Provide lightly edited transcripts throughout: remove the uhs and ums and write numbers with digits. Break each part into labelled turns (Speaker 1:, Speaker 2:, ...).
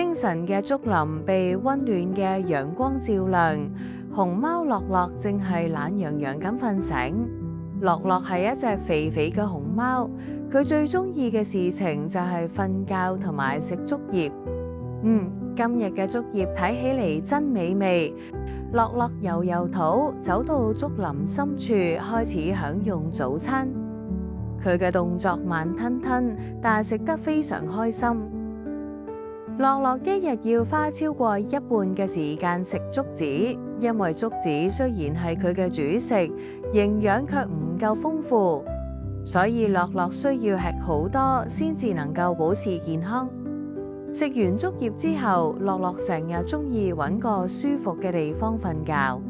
Speaker 1: 清晨嘅竹林被溫暖嘅陽光照亮，熊貓樂樂正係懶洋洋咁瞓醒。樂樂係一隻肥肥嘅熊貓，佢最中意嘅事情就係瞓覺同埋食竹葉。今日嘅竹葉睇起嚟真美味。樂樂搖肚，走到竹林深處，開始享用早餐。佢嘅動作慢吞吞，但係食得非常開心。樂樂一日要花超過一半嘅時間食竹子，因為竹子雖然係佢嘅主食，營養卻唔夠豐富，所以樂樂需要吃好多先至能夠保持健康。食完竹葉之後，樂樂成日中意揾個舒服嘅地方瞓覺。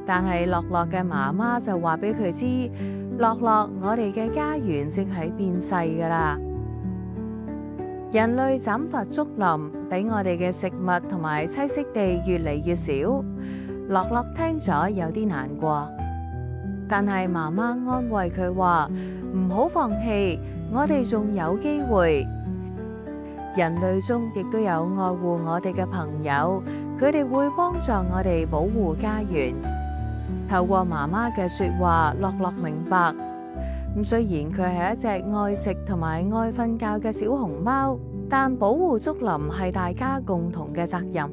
Speaker 1: 但係樂樂嘅媽媽就話俾佢知，樂樂，我哋嘅家園正喺變細㗎喇。人類斬伐竹林，俾我哋嘅食物同埋棲息地越嚟越少。樂樂聽咗有啲難過，但係媽媽安慰佢話：唔好放棄，我哋仲有機會。人類中亦都有愛護我哋嘅朋友，佢哋會幫助我哋保護家園。透過媽媽嘅說話，樂樂明白，雖然佢係一隻愛食同埋愛瞓覺嘅小熊貓，但保護竹林係大家共同嘅責任。